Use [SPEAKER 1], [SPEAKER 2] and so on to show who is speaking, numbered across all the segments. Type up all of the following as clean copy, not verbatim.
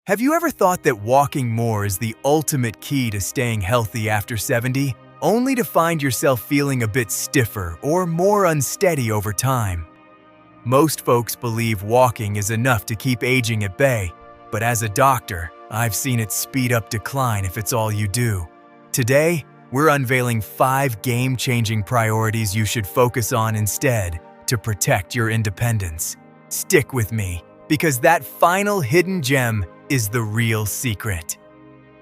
[SPEAKER 1] Have you ever thought that walking more is the ultimate key to staying healthy after 70, only to find yourself feeling a bit stiffer or more unsteady over time? Most folks believe walking is enough to keep aging at bay, but as a doctor, I've seen it speed up decline if it's all you do. Today, we're unveiling 5 game-changing priorities you should focus on instead to protect your independence. Stick with me, because that final hidden gem is the real secret.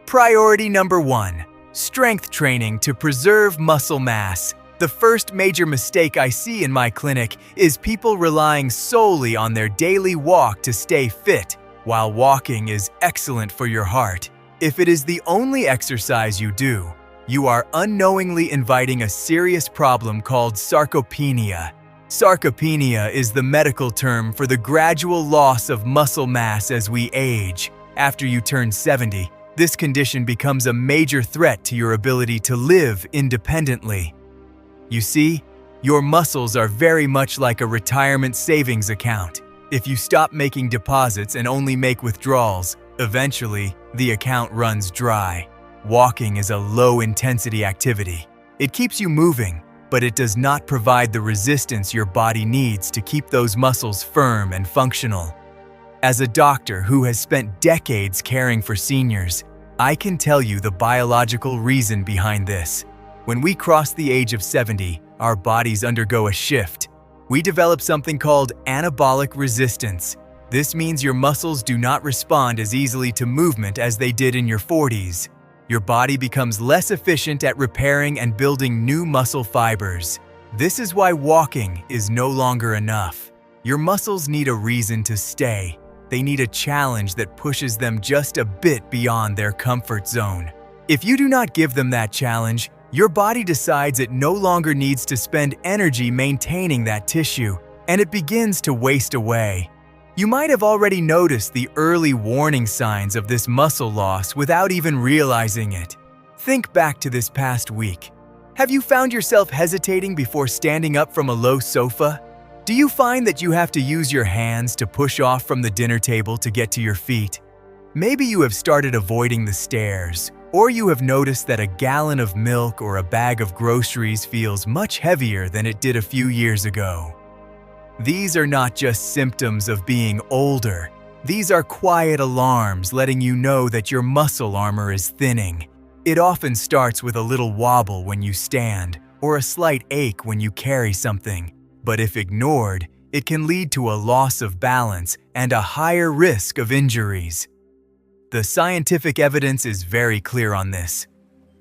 [SPEAKER 1] Priority number 1, strength training to preserve muscle mass. The first major mistake I see in my clinic is people relying solely on their daily walk to stay fit. While walking is excellent for your heart, if it is the only exercise you do, you are unknowingly inviting a serious problem called sarcopenia. Sarcopenia is the medical term for the gradual loss of muscle mass as we age. After you turn 70, this condition becomes a major threat to your ability to live independently. You see, your muscles are very much like a retirement savings account. If you stop making deposits and only make withdrawals, eventually the account runs dry. Walking is a low-intensity activity. It keeps you moving, but it does not provide the resistance your body needs to keep those muscles firm and functional. As a doctor who has spent decades caring for seniors, I can tell you the biological reason behind this. When we cross the age of 70, our bodies undergo a shift. We develop something called anabolic resistance. This means your muscles do not respond as easily to movement as they did in your 40s. Your body becomes less efficient at repairing and building new muscle fibers. This is why walking is no longer enough. Your muscles need a reason to stay. They need a challenge that pushes them just a bit beyond their comfort zone. If you do not give them that challenge, your body decides it no longer needs to spend energy maintaining that tissue, and it begins to waste away. You might have already noticed the early warning signs of this muscle loss without even realizing it. Think back to this past week. Have you found yourself hesitating before standing up from a low sofa? Do you find that you have to use your hands to push off from the dinner table to get to your feet? Maybe you have started avoiding the stairs, or you have noticed that a gallon of milk or a bag of groceries feels much heavier than it did a few years ago. These are not just symptoms of being older. These are quiet alarms letting you know that your muscle armor is thinning. It often starts with a little wobble when you stand, or a slight ache when you carry something. But if ignored, it can lead to a loss of balance and a higher risk of injuries. The scientific evidence is very clear on this.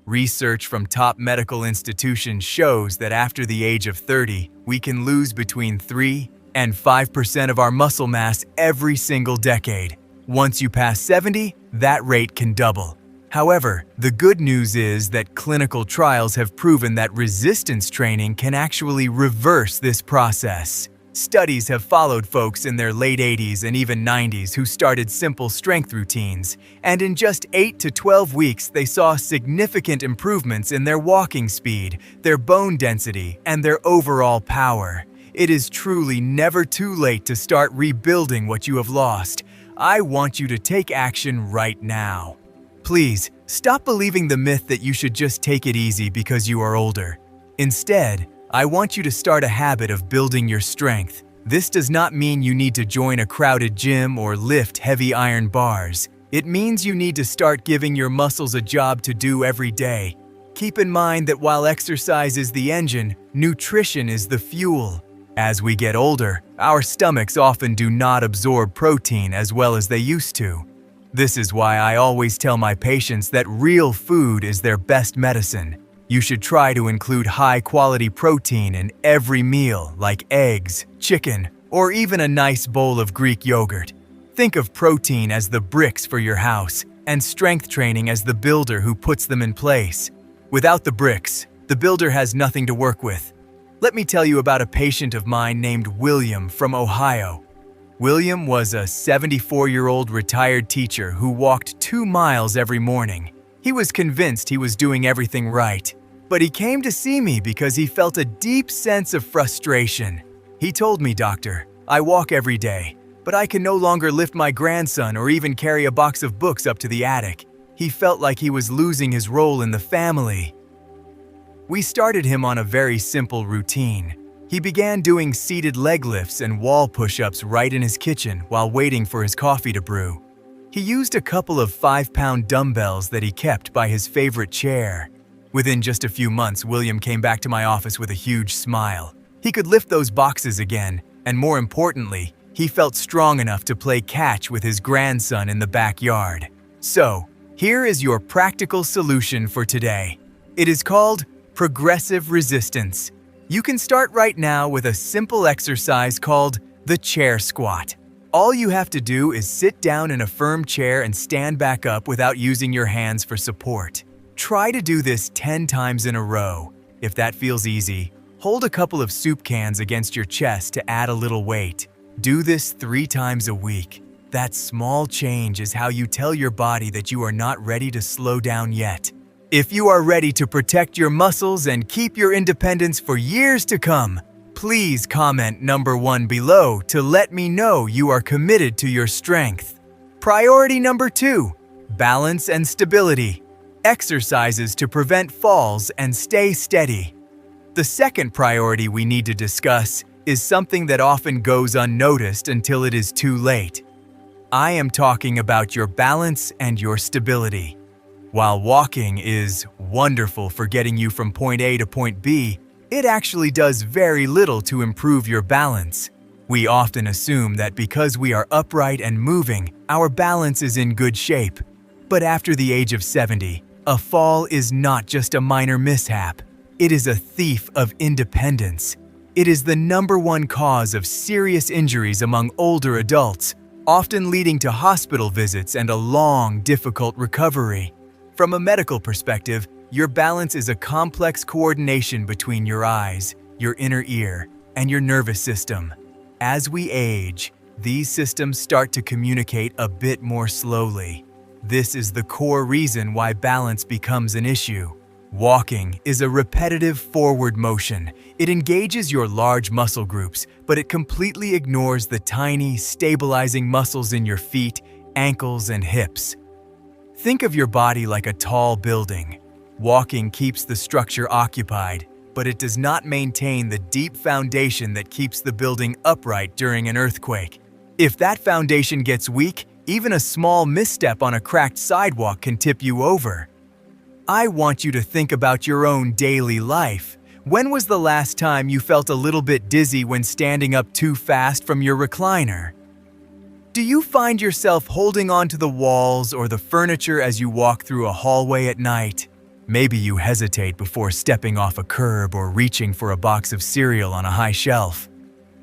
[SPEAKER 1] Research from top medical institutions shows that after the age of 30, we can lose between 3 and 5% of our muscle mass every single decade. Once you pass 70, that rate can double. However, the good news is that clinical trials have proven that resistance training can actually reverse this process. Studies have followed folks in their late 80s and even 90s who started simple strength routines, and in just 8 to 12 weeks they saw significant improvements in their walking speed, their bone density, and their overall power. It is truly never too late to start rebuilding what you have lost. I want you to take action right now. Please, stop believing the myth that you should just take it easy because you are older. Instead, I want you to start a habit of building your strength. This does not mean you need to join a crowded gym or lift heavy iron bars. It means you need to start giving your muscles a job to do every day. Keep in mind that while exercise is the engine, nutrition is the fuel. As we get older, our stomachs often do not absorb protein as well as they used to. This is why I always tell my patients that real food is their best medicine. You should try to include high-quality protein in every meal, like eggs, chicken, or even a nice bowl of Greek yogurt. Think of protein as the bricks for your house, and strength training as the builder who puts them in place. Without the bricks, the builder has nothing to work with. Let me tell you about a patient of mine named William from Ohio. William was a 74-year-old retired teacher who walked 2 miles every morning. He was convinced he was doing everything right, but he came to see me because he felt a deep sense of frustration. He told me, "Doctor, I walk every day, but I can no longer lift my grandson or even carry a box of books up to the attic. He felt like he was losing his role in the family. We started him on a very simple routine. He began doing seated leg lifts and wall push-ups right in his kitchen while waiting for his coffee to brew. He used a couple of 5-pound dumbbells that he kept by his favorite chair. Within just a few months, William came back to my office with a huge smile. He could lift those boxes again, and more importantly, he felt strong enough to play catch with his grandson in the backyard. So, here is your practical solution for today. It is called progressive resistance. You can start right now with a simple exercise called the chair squat. All you have to do is sit down in a firm chair and stand back up without using your hands for support. Try to do this 10 times in a row. If that feels easy, hold a couple of soup cans against your chest to add a little weight. Do this 3 times a week. That small change is how you tell your body that you are not ready to slow down yet. If you are ready to protect your muscles and keep your independence for years to come, please comment number 1 below to let me know you are committed to your strength. Priority number 2, balance and stability. Exercises to prevent falls and stay steady. The second priority we need to discuss is something that often goes unnoticed until it is too late. I am talking about your balance and your stability. While walking is wonderful for getting you from point A to point B, it actually does very little to improve your balance. We often assume that because we are upright and moving, our balance is in good shape. But after the age of 70, a fall is not just a minor mishap. It is a thief of independence. It is the number 1 cause of serious injuries among older adults, often leading to hospital visits and a long, difficult recovery. From a medical perspective, your balance is a complex coordination between your eyes, your inner ear, and your nervous system. As we age, these systems start to communicate a bit more slowly. This is the core reason why balance becomes an issue. Walking is a repetitive forward motion. It engages your large muscle groups, but it completely ignores the tiny, stabilizing muscles in your feet, ankles, and hips. Think of your body like a tall building. Walking keeps the structure occupied, but it does not maintain the deep foundation that keeps the building upright during an earthquake. If that foundation gets weak, even a small misstep on a cracked sidewalk can tip you over. I want you to think about your own daily life. When was the last time you felt a little bit dizzy when standing up too fast from your recliner? Do you find yourself holding onto the walls or the furniture as you walk through a hallway at night? Maybe you hesitate before stepping off a curb or reaching for a box of cereal on a high shelf.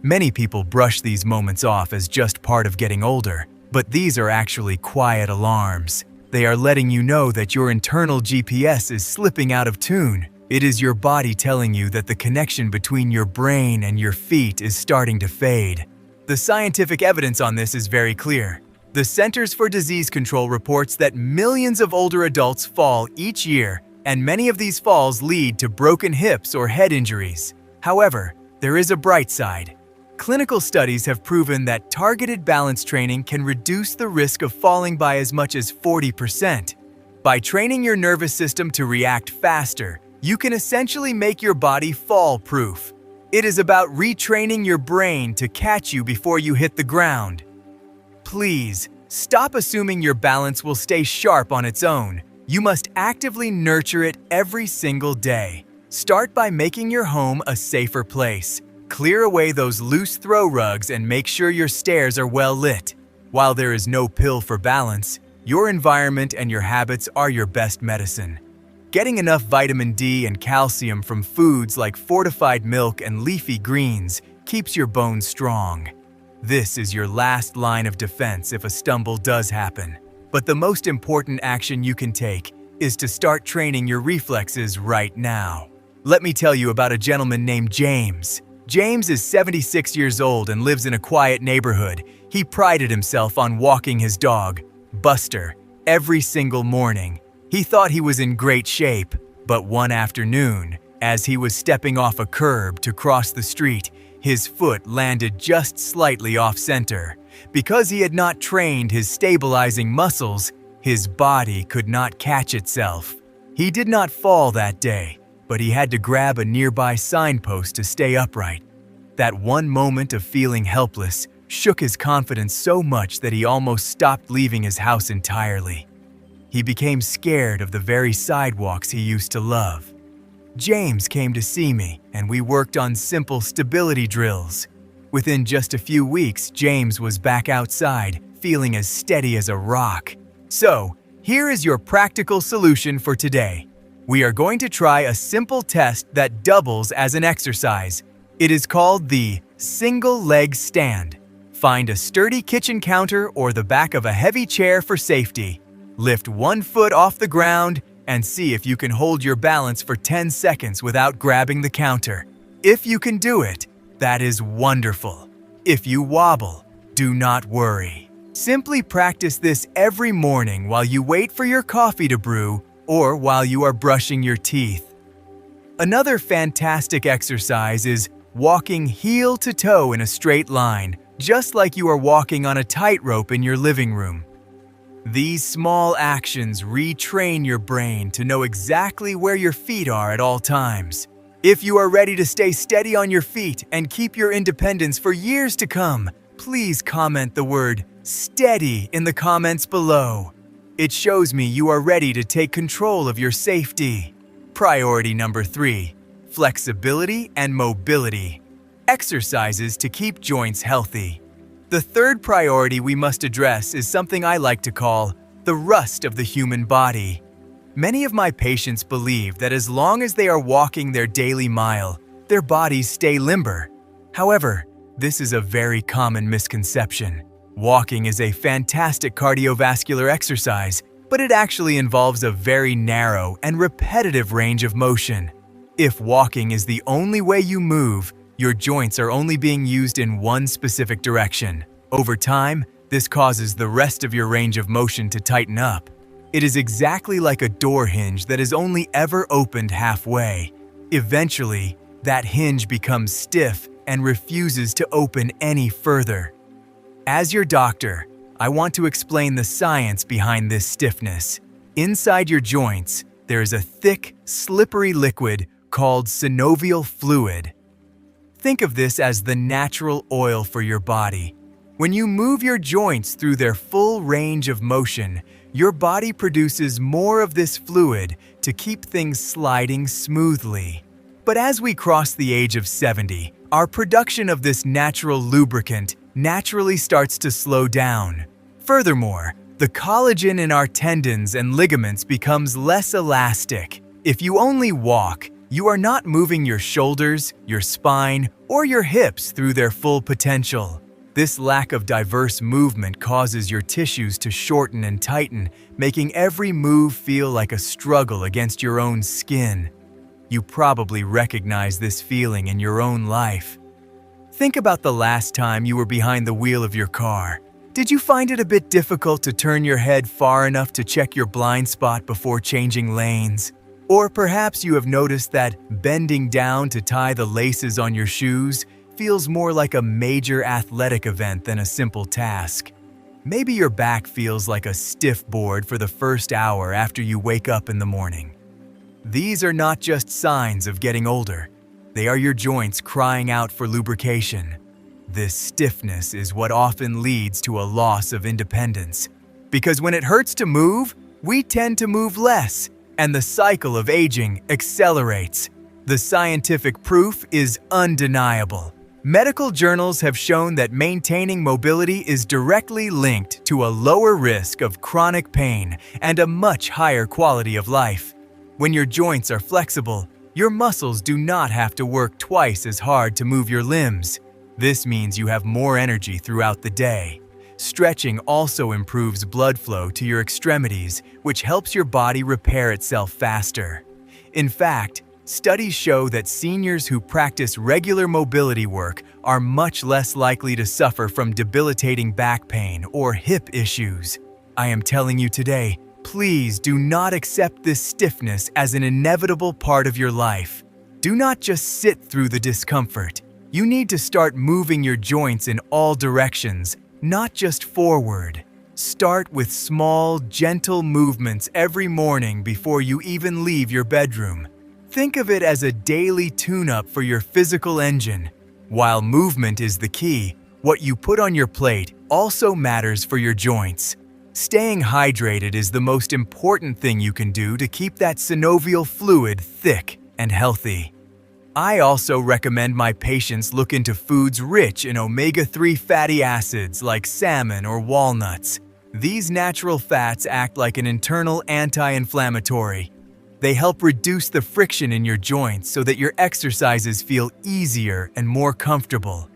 [SPEAKER 1] Many people brush these moments off as just part of getting older, but these are actually quiet alarms. They are letting you know that your internal GPS is slipping out of tune. It is your body telling you that the connection between your brain and your feet is starting to fade. The scientific evidence on this is very clear. The Centers for Disease Control reports that millions of older adults fall each year, and many of these falls lead to broken hips or head injuries. However, there is a bright side. Clinical studies have proven that targeted balance training can reduce the risk of falling by as much as 40%. By training your nervous system to react faster, you can essentially make your body fall-proof. It is about retraining your brain to catch you before you hit the ground. Please, stop assuming your balance will stay sharp on its own. You must actively nurture it every single day. Start by making your home a safer place. Clear away those loose throw rugs and make sure your stairs are well lit. While there is no pill for balance, your environment and your habits are your best medicine. Getting enough vitamin D and calcium from foods like fortified milk and leafy greens keeps your bones strong. This is your last line of defense if a stumble does happen. But the most important action you can take is to start training your reflexes right now. Let me tell you about a gentleman named James. James is 76 years old and lives in a quiet neighborhood. He prided himself on walking his dog, Buster, every single morning. He thought he was in great shape, but one afternoon, as he was stepping off a curb to cross the street, His foot landed just slightly off-center. Because he had not trained his stabilizing muscles, his body could not catch itself. He did not fall that day, but he had to grab a nearby signpost to stay upright. That one moment of feeling helpless shook his confidence so much that he almost stopped leaving his house entirely. He became scared of the very sidewalks he used to love. James came to see me, and we worked on simple stability drills. Within just a few weeks, James was back outside, feeling as steady as a rock. So, here is your practical solution for today. We are going to try a simple test that doubles as an exercise. It is called the single leg stand. Find a sturdy kitchen counter or the back of a heavy chair for safety. Lift one foot off the ground and see if you can hold your balance for 10 seconds without grabbing the counter. If you can do it, that is wonderful. If you wobble, do not worry. Simply practice this every morning while you wait for your coffee to brew or while you are brushing your teeth. Another fantastic exercise is walking heel to toe in a straight line, just like you are walking on a tightrope in your living room. These small actions retrain your brain to know exactly where your feet are at all times. If you are ready to stay steady on your feet and keep your independence for years to come, please comment the word steady in the comments below. It shows me you are ready to take control of your safety. Priority number 3, flexibility and mobility. Exercises to keep joints healthy. The third priority we must address is something I like to call the rust of the human body. Many of my patients believe that as long as they are walking their daily mile, their bodies stay limber. However, this is a very common misconception. Walking is a fantastic cardiovascular exercise, but it actually involves a very narrow and repetitive range of motion. If walking is the only way you move, your joints are only being used in one specific direction. Over time, this causes the rest of your range of motion to tighten up. It is exactly like a door hinge that is only ever opened halfway. Eventually, that hinge becomes stiff and refuses to open any further. As your doctor, I want to explain the science behind this stiffness. Inside your joints, there is a thick, slippery liquid called synovial fluid. Think of this as the natural oil for your body. When you move your joints through their full range of motion, your body produces more of this fluid to keep things sliding smoothly. But as we cross the age of 70, our production of this natural lubricant naturally starts to slow down. Furthermore, the collagen in our tendons and ligaments becomes less elastic. If you only walk, you are not moving your shoulders, your spine, or your hips through their full potential. This lack of diverse movement causes your tissues to shorten and tighten, making every move feel like a struggle against your own skin. You probably recognize this feeling in your own life. Think about the last time you were behind the wheel of your car. Did you find it a bit difficult to turn your head far enough to check your blind spot before changing lanes? Or perhaps you have noticed that bending down to tie the laces on your shoes feels more like a major athletic event than a simple task. Maybe your back feels like a stiff board for the first hour after you wake up in the morning. These are not just signs of getting older. They are your joints crying out for lubrication. This stiffness is what often leads to a loss of independence. Because when it hurts to move, we tend to move less, and the cycle of aging accelerates. The scientific proof is undeniable. Medical journals have shown that maintaining mobility is directly linked to a lower risk of chronic pain and a much higher quality of life. When your joints are flexible, your muscles do not have to work twice as hard to move your limbs. This means you have more energy throughout the day. Stretching also improves blood flow to your extremities, which helps your body repair itself faster. In fact, studies show that seniors who practice regular mobility work are much less likely to suffer from debilitating back pain or hip issues. I am telling you today, please do not accept this stiffness as an inevitable part of your life. Do not just sit through the discomfort. You need to start moving your joints in all directions, not just forward. Start with small, gentle movements every morning before you even leave your bedroom. Think of it as a daily tune-up for your physical engine. While movement is the key, what you put on your plate also matters for your joints. Staying hydrated is the most important thing you can do to keep that synovial fluid thick and healthy. I also recommend my patients look into foods rich in omega-3 fatty acids like salmon or walnuts. These natural fats act like an internal anti-inflammatory. They help reduce the friction in your joints so that your exercises feel easier and more comfortable.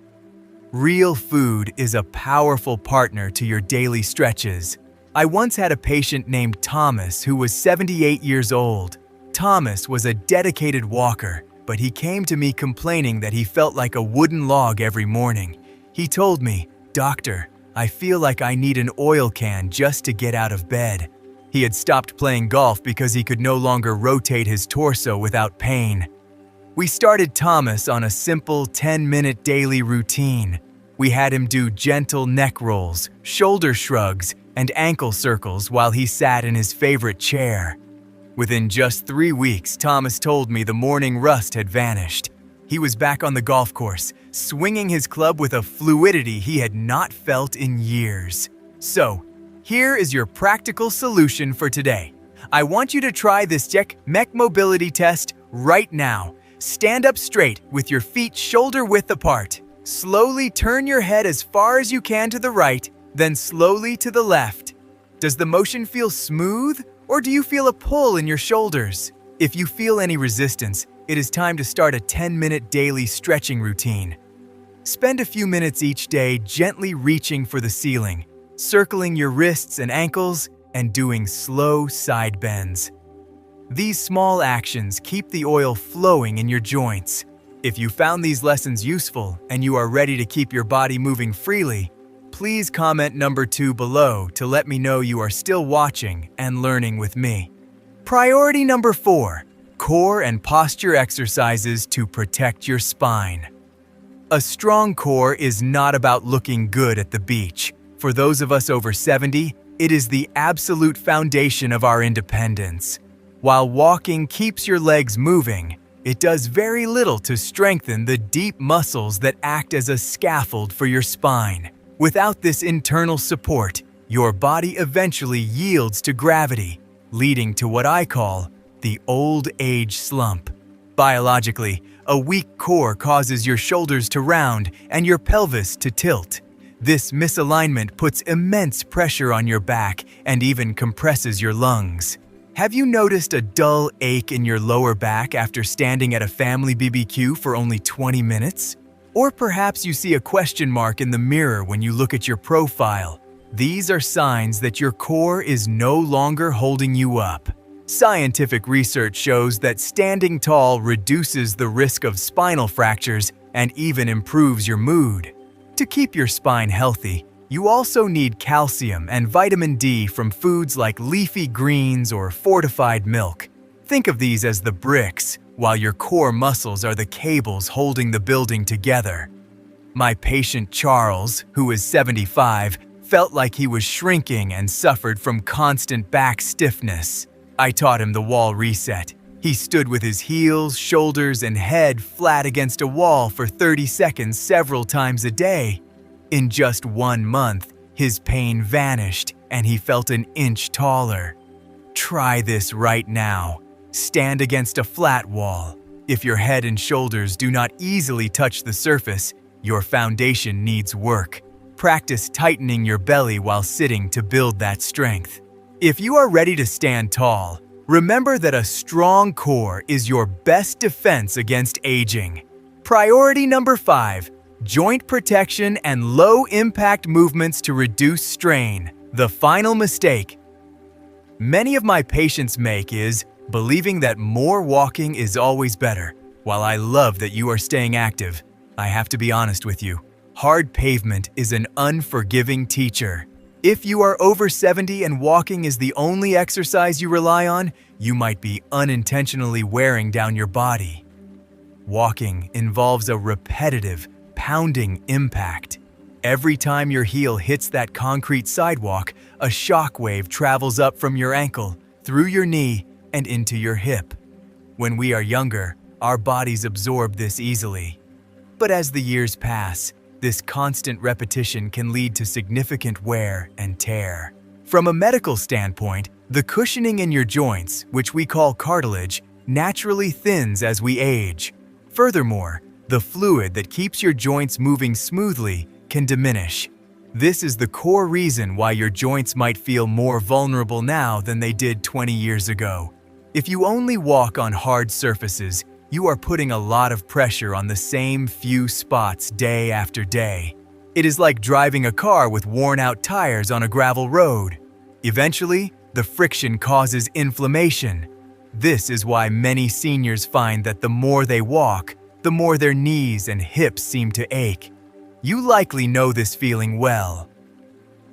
[SPEAKER 1] Real food is a powerful partner to your daily stretches. I once had a patient named Thomas who was 78 years old. Thomas was a dedicated walker, but he came to me complaining that he felt like a wooden log every morning. He told me, "Doctor, I feel like I need an oil can just to get out of bed." He had stopped playing golf because he could no longer rotate his torso without pain. We started Thomas on a simple 10-minute daily routine. We had him do gentle neck rolls, shoulder shrugs, and ankle circles while he sat in his favorite chair. Within just 3 weeks, Thomas told me the morning rust had vanished. He was back on the golf course, swinging his club with a fluidity he had not felt in years. So, here is your practical solution for today. I want you to try this mech mobility test right now. Stand up straight with your feet shoulder-width apart. Slowly turn your head as far as you can to the right, then slowly to the left. Does the motion feel smooth, or do you feel a pull in your shoulders? If you feel any resistance, it is time to start a 10-minute daily stretching routine. Spend a few minutes each day gently reaching for the ceiling, circling your wrists and ankles, and doing slow side bends. These small actions keep the oil flowing in your joints. If you found these lessons useful and you are ready to keep your body moving freely, please comment number 2 below to let me know you are still watching and learning with me. Priority number 4, core and posture exercises to protect your spine. A strong core is not about looking good at the beach. For those of us over 70, it is the absolute foundation of our independence. While walking keeps your legs moving, it does very little to strengthen the deep muscles that act as a scaffold for your spine. Without this internal support, your body eventually yields to gravity, leading to what I call the old age slump. Biologically, a weak core causes your shoulders to round and your pelvis to tilt. This misalignment puts immense pressure on your back and even compresses your lungs. Have you noticed a dull ache in your lower back after standing at a family BBQ for only 20 minutes? Or perhaps you see a question mark in the mirror when you look at your profile. These are signs that your core is no longer holding you up. Scientific research shows that standing tall reduces the risk of spinal fractures and even improves your mood. To keep your spine healthy, you also need calcium and vitamin D from foods like leafy greens or fortified milk. Think of these as the bricks, while your core muscles are the cables holding the building together. My patient Charles, who is 75, felt like he was shrinking and suffered from constant back stiffness. I taught him the wall reset. He stood with his heels, shoulders, and head flat against a wall for 30 seconds several times a day. In just 1 month, his pain vanished and he felt an inch taller. Try this right now. Stand against a flat wall. If your head and shoulders do not easily touch the surface, your foundation needs work. Practice tightening your belly while sitting to build that strength. If you are ready to stand tall, remember that a strong core is your best defense against aging. Priority number 5, joint protection and low-impact movements to reduce strain. The final mistake many of my patients make is believing that more walking is always better. While I love that you are staying active, I have to be honest with you. Hard pavement is an unforgiving teacher. If you are over 70 and walking is the only exercise you rely on, you might be unintentionally wearing down your body. Walking involves a repetitive, pounding impact. Every time your heel hits that concrete sidewalk, a shock wave travels up from your ankle, through your knee, and into your hip. When we are younger, our bodies absorb this easily. But as the years pass, this constant repetition can lead to significant wear and tear. From a medical standpoint, the cushioning in your joints, which we call cartilage, naturally thins as we age. Furthermore, the fluid that keeps your joints moving smoothly can diminish. This is the core reason why your joints might feel more vulnerable now than they did 20 years ago. If you only walk on hard surfaces, you are putting a lot of pressure on the same few spots day after day. It is like driving a car with worn-out tires on a gravel road. Eventually, the friction causes inflammation. This is why many seniors find that the more they walk, the more their knees and hips seem to ache. You likely know this feeling well.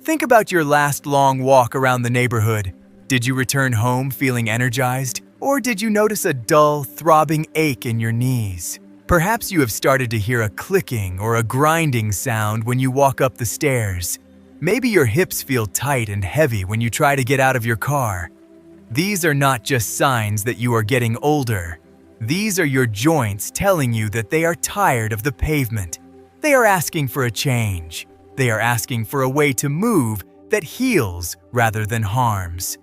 [SPEAKER 1] Think about your last long walk around the neighborhood. Did you return home feeling energized? Or did you notice a dull, throbbing ache in your knees? Perhaps you have started to hear a clicking or a grinding sound when you walk up the stairs. Maybe your hips feel tight and heavy when you try to get out of your car. These are not just signs that you are getting older. These are your joints telling you that they are tired of the pavement. They are asking for a change. They are asking for a way to move that heals rather than harms.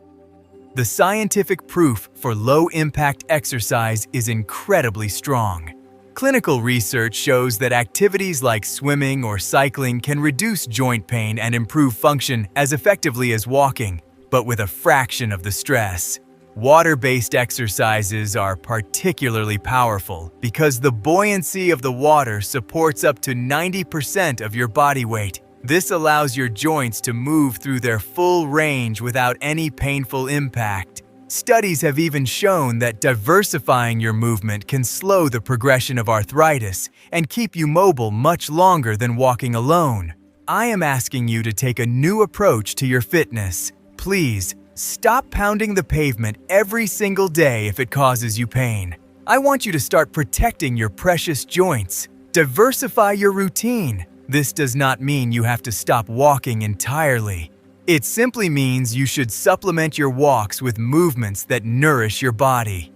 [SPEAKER 1] The scientific proof for low-impact exercise is incredibly strong. Clinical research shows that activities like swimming or cycling can reduce joint pain and improve function as effectively as walking, but with a fraction of the stress. Water-based exercises are particularly powerful because the buoyancy of the water supports up to 90% of your body weight. This allows your joints to move through their full range without any painful impact. Studies have even shown that diversifying your movement can slow the progression of arthritis and keep you mobile much longer than walking alone. I am asking you to take a new approach to your fitness. Please, stop pounding the pavement every single day if it causes you pain. I want you to start protecting your precious joints. Diversify your routine. This does not mean you have to stop walking entirely. It simply means you should supplement your walks with movements that nourish your body.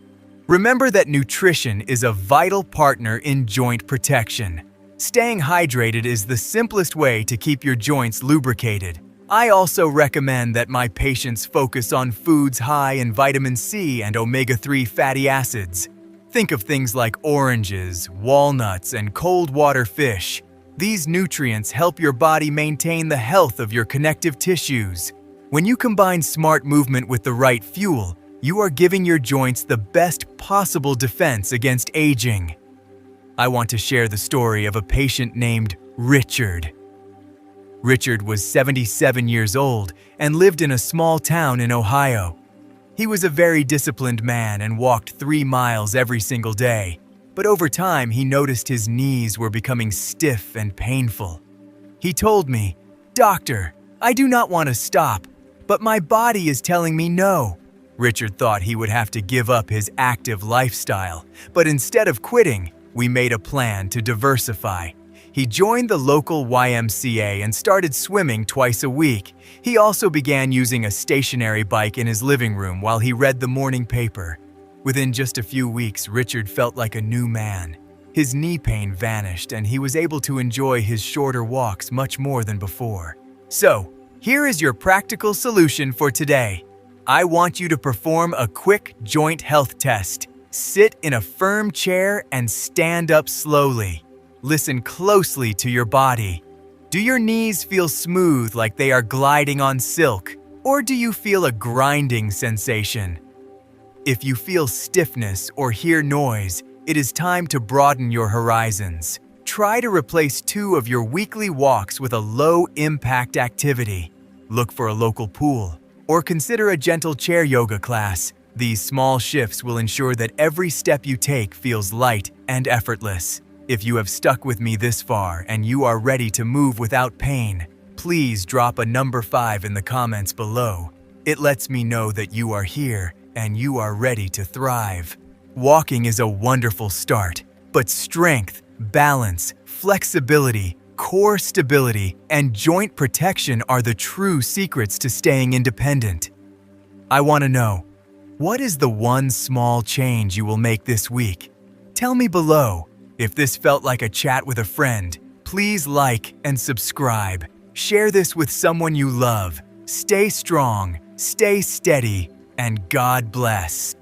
[SPEAKER 1] Remember that nutrition is a vital partner in joint protection. Staying hydrated is the simplest way to keep your joints lubricated. I also recommend that my patients focus on foods high in vitamin C and omega-3 fatty acids. Think of things like oranges, walnuts, and cold water fish. These nutrients help your body maintain the health of your connective tissues. When you combine smart movement with the right fuel, you are giving your joints the best possible defense against aging. I want to share the story of a patient named Richard. Richard was 77 years old and lived in a small town in Ohio. He was a very disciplined man and walked 3 miles every single day. But over time, he noticed his knees were becoming stiff and painful. He told me, "Doctor, I do not want to stop, but my body is telling me no." Richard thought he would have to give up his active lifestyle, but instead of quitting, we made a plan to diversify. He joined the local YMCA and started swimming twice a week. He also began using a stationary bike in his living room while he read the morning paper. Within just a few weeks, Richard felt like a new man. His knee pain vanished and he was able to enjoy his shorter walks much more than before. So, here is your practical solution for today. I want you to perform a quick joint health test. Sit in a firm chair and stand up slowly. Listen closely to your body. Do your knees feel smooth like they are gliding on silk, or do you feel a grinding sensation? If you feel stiffness or hear noise, it is time to broaden your horizons. Try to replace 2 of your weekly walks with a low-impact activity. Look for a local pool, or consider a gentle chair yoga class. These small shifts will ensure that every step you take feels light and effortless. If you have stuck with me this far and you are ready to move without pain, please drop a number 5 in the comments below. It lets me know that you are here and you are ready to thrive. Walking is a wonderful start, But strength, balance, flexibility, core stability, and joint protection are the true secrets to staying independent. I want to know, what is the one small change you will make this week? Tell me below. If this felt like a chat with a friend, please like and subscribe. Share this with someone you love. Stay strong, stay steady, and God bless.